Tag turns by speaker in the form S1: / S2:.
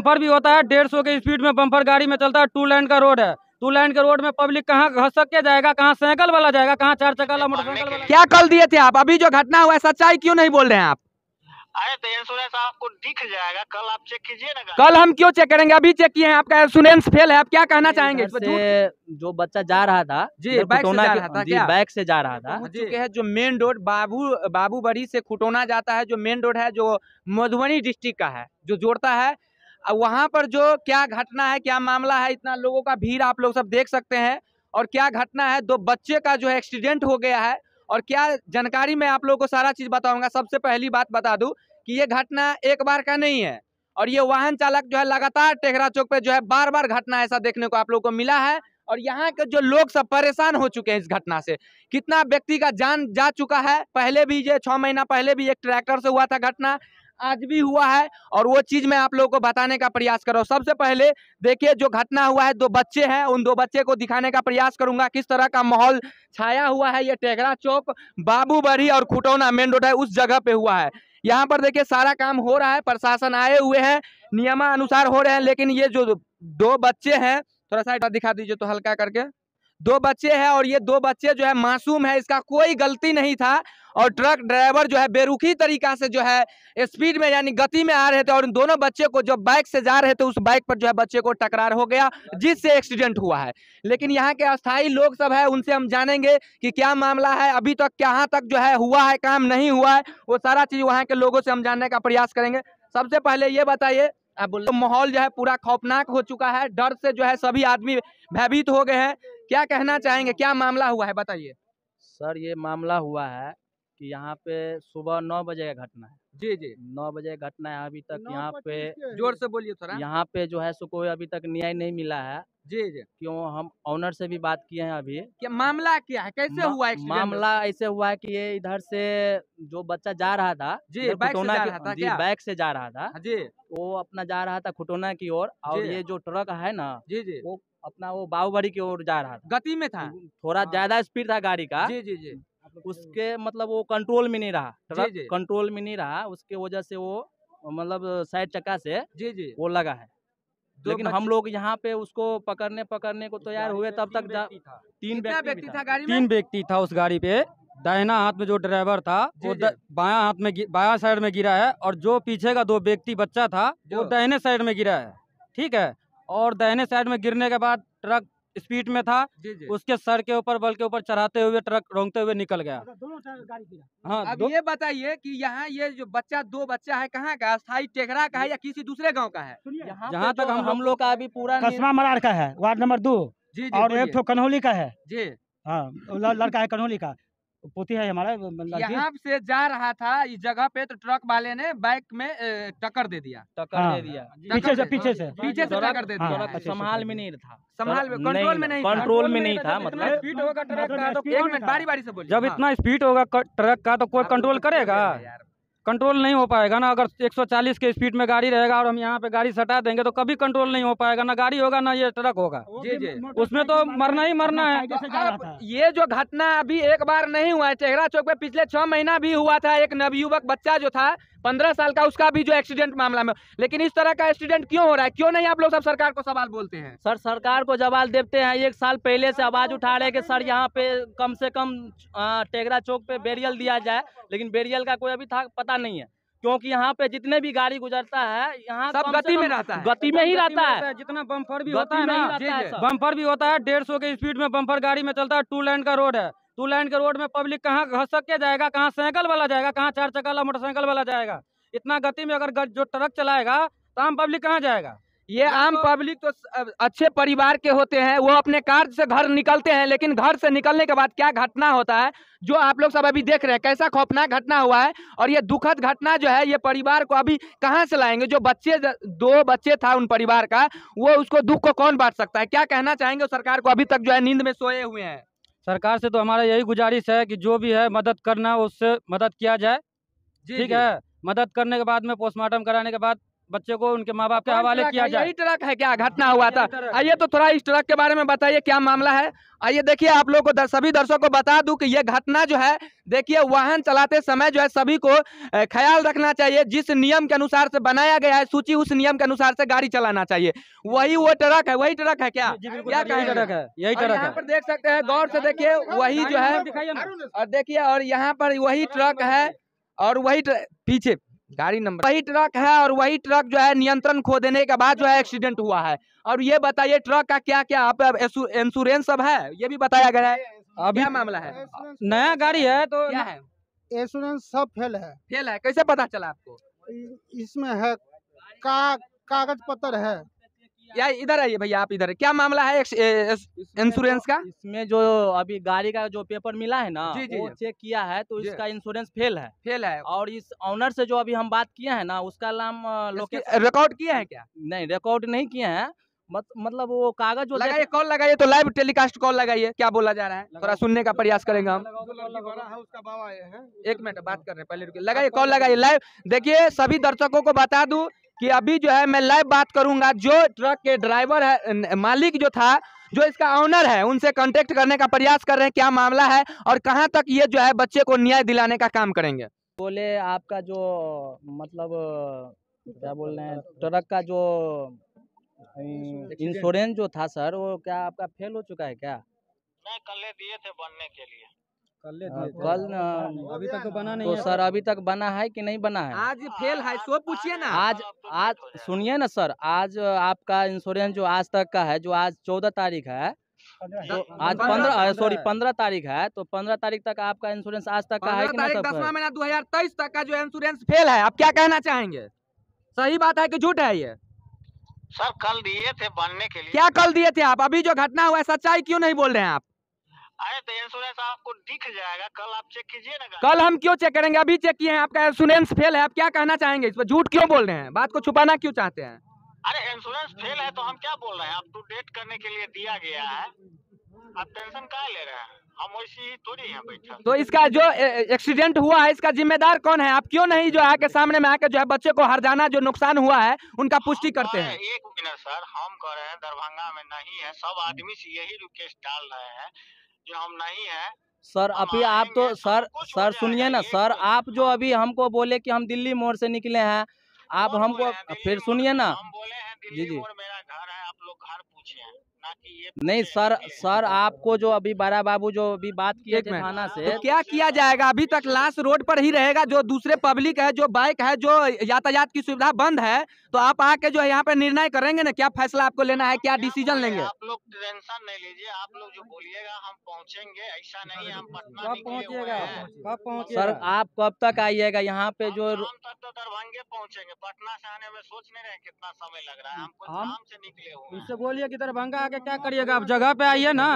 S1: Bumper भी होता है 150 की स्पीड में बम्पर गाड़ी में चलता है। 2 लाइन का रोड है, 2 लाइन के रोड में पब्लिक कहाँ घसक के जाएगा, कहाँ साइकिल वाला जाएगा, कहाँ 4 चक्का वाला मोटरसाइकिल वाला।
S2: क्या कल दिए थे आप? अभी जो घटना हुआ है सच्चाई क्यों नहीं बोल रहे हैं आप?
S3: अरे तो इंश्योरेंस आपको दिख जाएगा, कल आप चेक कीजिए ना।
S2: कल हम क्यों चेक करेंगे? अभी चेक किए हैं, आपका इंश्योरेंस फेल है। आप क्या कहना चाहेंगे?
S4: जो बच्चा जा रहा था
S2: जी, बाइक से जा रहा था क्या?
S4: बाइक से जा रहा था।
S2: चुके हैं जो मेन रोड बाबूबड़ी से खुटौना जाता है, जो मेन रोड है जो मधुबनी डिस्ट्रिक्ट का है, जो जोड़ता है, वहां पर जो क्या घटना है, क्या मामला है, इतना लोगों का भीड़ आप लोग सब देख सकते हैं। और क्या घटना है, 2 बच्चे का जो है एक्सीडेंट हो गया है। और क्या जानकारी मैं आप लोगों को सारा चीज बताऊंगा। सबसे पहली बात बता दूं कि ये घटना एक बार का नहीं है, और ये वाहन चालक जो है लगातार टेघरा चौक पे जो है बार बार घटना ऐसा देखने को आप लोगों को मिला है। और यहाँ के जो लोग सब परेशान हो चुके हैं इस घटना से। कितना व्यक्ति का जान जा चुका है। पहले भी ये 6 महीना पहले भी एक ट्रैक्टर से हुआ था घटना, आज भी हुआ है, और वो चीज मैं आप लोगों को बताने का प्रयास कर रहा हूँ। सबसे पहले देखिए जो घटना हुआ है, 2 बच्चे हैं, उन 2 बच्चे को दिखाने का प्रयास करूंगा किस तरह का माहौल छाया हुआ है। ये टेघरा चौक बाबूबड़ी और खुटौना मेन रोड है, उस जगह पे हुआ है। यहाँ पर देखिए सारा काम हो रहा है, प्रशासन आए हुए हैं, नियमानुसार हो रहे हैं। लेकिन ये जो 2 बच्चे हैं, थोड़ा सा दिखा दीजिए तो हल्का करके, 2 बच्चे हैं, और ये 2 बच्चे जो है मासूम है, इसका कोई गलती नहीं था। और ट्रक ड्राइवर जो है बेरुखी तरीका से जो है स्पीड में यानी गति में आ रहे थे, और इन दोनों बच्चे को जो बाइक से जा रहे थे उस बाइक पर जो है बच्चे को टकरार हो गया, जिससे एक्सीडेंट हुआ है। लेकिन यहाँ के अस्थायी लोग सब है, उनसे हम जानेंगे कि क्या मामला है, अभी तक कहाँ तक जो है हुआ है काम, नहीं हुआ है, वो सारा चीज वहाँ के लोगों से हम जानने का प्रयास करेंगे। सबसे पहले ये बताइए, तो माहौल जो है पूरा खौफनाक हो चुका है, डर से जो है सभी आदमी भयभीत हो गए हैं। क्या कहना चाहेंगे, क्या मामला हुआ है, बताइए।
S4: सर ये मामला हुआ है कि यहाँ पे सुबह 9 बजे का घटना है।
S2: जी जी,
S4: 9 बजे का घटना है। अभी तक यहाँ पे
S2: जोर से बोलिए थोड़ा।
S4: यहाँ पे जो है सो कोई अभी तक न्याय नहीं मिला है।
S2: जी जी,
S4: क्यों, हम ऑनर से भी बात किए हैं अभी।
S2: क्या मामला क्या है, कैसे हुआ एक्सीडेंट?
S4: मामला ऐसे हुआ है कि ये इधर से जो बच्चा जा रहा था,
S2: जी, बाइक से जा रहा था क्या?
S4: बाइक से जा रहा था
S2: जी,
S4: वो अपना जा रहा था खुटौना की ओर, और ये जो ट्रक है ना
S2: जी जी,
S4: वो अपना वो बाबूबड़ी की ओर जा रहा था।
S2: गति में था,
S4: थोड़ा ज्यादा स्पीड था गाड़ी का।
S2: जी जी जी,
S4: उसके मतलब वो कंट्रोल में नहीं रहा, ट्रक
S2: जी।
S4: कंट्रोल में नहीं रहा, उसके वजह से वो मतलब साइड चक्का से
S2: जी जी,
S4: वो लगा है। लेकिन हम लोग यहाँ पे उसको पकड़ने को तैयार हुए, तब तक 3 व्यक्ति
S2: था गाड़ी में?
S1: 3 व्यक्ति था उस गाड़ी पे। दाहिना हाथ में जो ड्राइवर था वो बायां हाथ में बायां साइड में गिरा है, और जो पीछे का 2 व्यक्ति बच्चा था वो दाहिने साइड में गिरा है, ठीक है। और दाहिने साइड में गिरने के बाद ट्रक स्पीड में था, उसके सर के ऊपर बल के ऊपर चढ़ाते हुए ट्रक रोंगते हुए निकल गया। हाँ,
S2: अब ये बताइए कि यहाँ ये जो 2 बच्चा है कहाँ का, अस्थाई टेघरा का है या किसी दूसरे गांव का है?
S4: जहाँ तक हम लोग का अभी पूरा
S5: कस्बा मरार का है, वार्ड नंबर 2।
S2: जी,
S5: और एक तो कन्होली का है
S2: जी।
S5: हाँ, लड़का है कन्होली का, पोती है हमारा।
S2: यहाँ से जा रहा था इस जगह पे, तो ट्रक वाले ने बाइक में टक्कर दे दिया।
S5: पीछे से
S2: टक्कर दे दिया।
S4: संभाल में नहीं था,
S2: कंट्रोल में नहीं
S4: था। मतलब
S2: स्पीड होगा ट्रक का तो 1 मिनट बारी से बोलिए।
S1: जब इतना स्पीड होगा ट्रक का तो कोई कंट्रोल करेगा? कंट्रोल नहीं हो पाएगा ना। अगर 140 के स्पीड में गाड़ी रहेगा और हम यहाँ पे गाड़ी सटा देंगे तो कभी कंट्रोल नहीं हो पाएगा, ना गाड़ी होगा ना ये ट्रक होगा।
S2: जी जी,
S1: उसमें तो मरना ही मरना है।
S2: ये जो घटना अभी एक बार नहीं हुआ है, टेघरा चौक पे पिछले 6 महीना भी हुआ था। एक नवयुवक बच्चा जो था 15 साल का, उसका भी जो एक्सीडेंट मामला में। लेकिन इस तरह का एक्सीडेंट क्यों हो रहा है? क्यों नहीं आप लोग सब सरकार को सवाल बोलते हैं?
S4: सर सरकार को जवाब देते हैं। 1 साल पहले से आवाज उठा रहे हैं कि सर यहाँ पे कम से कम टेघरा चौक पे बैरियल दिया जाए, लेकिन बैरियल का कोई अभी तक पता नहीं है। क्योंकि यहाँ पे जितने भी गाड़ी गुजरता है यहाँ
S2: सब गति में रहता है,
S4: गति में ही रहता है।
S1: जितना बम्पर भी होता है ना, बम्पर भी होता है 150 की स्पीड में बम्पर गाड़ी में चलता है। 2 लाइन का रोड है, 2 लाइन के रोड में पब्लिक कहाँ घसक के जाएगा, कहाँ साइकिल वाला जाएगा, कहाँ 4 चक्का वाला मोटरसाइकिल वाला जाएगा। इतना गति में अगर जो ट्रक चलाएगा तो आम पब्लिक कहाँ जाएगा?
S2: ये आम पब्लिक तो अच्छे परिवार के होते हैं, वो अपने कार से घर निकलते हैं, लेकिन घर से निकलने के बाद क्या घटना होता है जो आप लोग सब अभी देख रहे हैं, कैसा खौफनाक घटना हुआ है। और ये दुखद घटना जो है, ये परिवार को अभी कहां से लाएंगे? जो 2 बच्चे था उन परिवार का, वो उसको दुख को कौन बांट सकता है? क्या कहना चाहेंगे सरकार को? अभी तक जो है नींद में सोए हुए हैं।
S1: सरकार से तो हमारा यही गुजारिश है कि जो भी है मदद करना, उससे मदद किया जाए, ठीक है। मदद करने के बाद में पोस्टमार्टम कराने के बाद बच्चे को उनके माँ बाप के
S2: कौन
S1: हवाले
S2: ट्रक
S1: किया
S2: है?
S1: जाए।
S2: यही ट्रक है क्या? घटना हुआ था?
S1: यही ट्रक है।
S2: आइए तो थोड़ा इस ट्रक के बारे में बताइए क्या मामला है। आइए देखिए, आप लोग को सभी दर्शकों को बता दूं कि ये घटना जो है, देखिए वाहन चलाते समय जो है सभी को ख्याल रखना चाहिए। जिस नियम के अनुसार से बनाया गया है सूची, उस नियम के अनुसार से गाड़ी चलाना चाहिए। वही वो ट्रक है, वही ट्रक है क्या?
S1: जी बिल्कुल
S2: क्या
S1: सर, यही
S2: कहेंगे?
S1: ट्रक है, यही
S2: और
S1: ट्रक
S2: यहाँ
S1: है।
S2: पर देख सकते हैं, गौर से देखिए, वही जो है,
S1: दिखाइए ना।
S2: और देखिए, और यहाँ पर वही ट्रक है, और वही पीछे गाड़ी नंबर वही ट्रक है, और वही ट्रक जो है नियंत्रण खो देने के बाद जो है एक्सीडेंट हुआ है। और ये बताइए ट्रक का क्या क्या आप इंश्योरेंस सब है, ये भी बताया गया है।
S1: अभी
S2: क्या मामला है?
S1: नया गाड़ी है तो
S2: क्या है?
S6: इंश्योरेंस सब फेल है।
S2: फेल है, कैसे पता चला आपको?
S6: इसमें है कागज पत्र है।
S2: या इधर आइए भैया, आप इधर, क्या मामला है इंश्योरेंस का?
S4: इसमें जो अभी गाड़ी का जो पेपर मिला है ना,
S2: जी, जी,
S4: वो
S2: जी।
S4: चेक किया है तो
S2: जी।
S4: इसका इंश्योरेंस फेल है।
S2: फेल है।
S4: और इस ऑनर से जो अभी हम बात किए हैं ना, उसका नाम लोकेशन
S2: रिकॉर्ड किया है क्या?
S4: नहीं, रिकॉर्ड नहीं किए हैं। मतलब वो कागज जो
S2: लगाइए, कॉल लगाइए, तो लाइव टेलीकास्ट कॉल लगाइए, क्या बोला जा रहा है थोड़ा सुनने का प्रयास करेंगे हम। एक मिनट बात कर रहे हैं, पहले रुकिए, लगाइए कॉल लगाइए लाइव। देखिए सभी दर्शकों को बता दूं कि अभी जो है मैं लाइव बात करूंगा। जो ट्रक के ड्राइवर है, मालिक जो था, जो इसका ऑनर है, उनसे कांटेक्ट करने का प्रयास कर रहे हैं, क्या मामला है और कहां तक ये जो है बच्चे को न्याय दिलाने का काम करेंगे।
S4: बोले आपका जो मतलब क्या बोल रहे हैं, ट्रक का जो इंश्योरेंस जो था सर, वो क्या आपका फेल हो चुका है क्या?
S3: नहीं, कल दिए थे बनने के लिए।
S4: कल
S1: अभी तक तो बना नहीं
S4: तो
S1: है
S4: सर अभी तक बना है कि नहीं बना है?
S2: आज फेल है, सो पूछिए ना।
S4: आज सुनिए ना सर, आज आपका इंश्योरेंस जो आज तक का है, जो आज 14 तारीख है, तो आज 15 तारीख है, तो 15 तारीख तक आपका इंश्योरेंस आज तक का है कि नहीं?
S2: 10वां महीना 2023 तक का जो इंश्योरेंस फेल है, आप क्या कहना चाहेंगे? सही बात है कि झूठ है ये?
S3: सर कल दिए थे बनने के लिए।
S2: क्या कल दिए थे आप? अभी जो घटना हुआ है सच्चाई क्यों नहीं बोल रहे हैं आप?
S3: अरे तो इंश्योरेंस आपको दिख जाएगा, कल आप चेक कीजिए ना।
S2: कल हम क्यों चेक करेंगे? अभी चेक किए हैं, आपका इंश्योरेंस फेल है। आप क्या कहना चाहेंगे इस पर? झूठ क्यों बोल रहे हैं? बात को छुपाना क्यों चाहते हैं?
S3: अरे इंश्योरेंस फेल है तो हम क्या बोल रहे हैं, अप टू डेट करने के लिए दिया गया है, आप टेंशन काहे ले रहे हैं? हम वैसे ही थोड़ी हैं बैठे।
S2: तो इसका जो एक्सीडेंट हुआ है, इसका जिम्मेदार कौन है? आप क्यों नहीं जो आके सामने में आके जो है बच्चे को हर्जाना जो नुकसान हुआ है उनका पुष्टि करते हैं?
S3: एक मिनट सर, हम कह रहे हैं दरभंगा में नहीं है, सब आदमी से यही रिक्वेस्ट डाल रहे हैं जो हम नहीं है।
S4: सर अभी आप तो सर सुनिए ना सर, आप जो अभी हमको बोले कि हम दिल्ली मोड़ से निकले हैं, आप हमको फिर सुनिए ना।
S3: हम बोले हैं
S4: जी,
S3: दिल्ली
S4: जी।
S3: मोड़ मेरा घर है, आप लोग घर पूछे हैं ना कि ये
S4: नहीं सर आपको जो अभी बड़ा बाबू जो अभी बात किए
S2: एक
S4: थे
S2: मिनट।
S4: थाना से,
S2: तो क्या किया जाएगा? अभी तक लाश रोड पर ही रहेगा। जो दूसरे पब्लिक है, जो बाइक है, जो यातायात की सुविधा बंद है, तो आप आके जो है यहाँ पे निर्णय करेंगे ना, क्या फैसला आपको लेना है, क्या डिसीजन लेंगे?
S3: आप लोग टेंशन नहीं लीजिए, आप लोग जो बोलिएगा हम पहुंचेंगे, ऐसा नहीं है हम पटना
S1: कब
S3: निकले हुए
S1: पहुंचिएगा?
S3: हैं।
S1: कब पहुंचिएगा?
S4: सर आप कब तक आइएगा यहाँ पे? जो
S3: हम तक तो दरभंगे पहुंचेंगे, पटना से आने में सोच नहीं रहे कितना समय लग रहा है, हम कुछ
S1: हम-
S3: काम से निकले हुए हैं।
S1: उससे बोलिए कि दरभंगा आके क्या करिएगा, आप जगह पे आइए ना।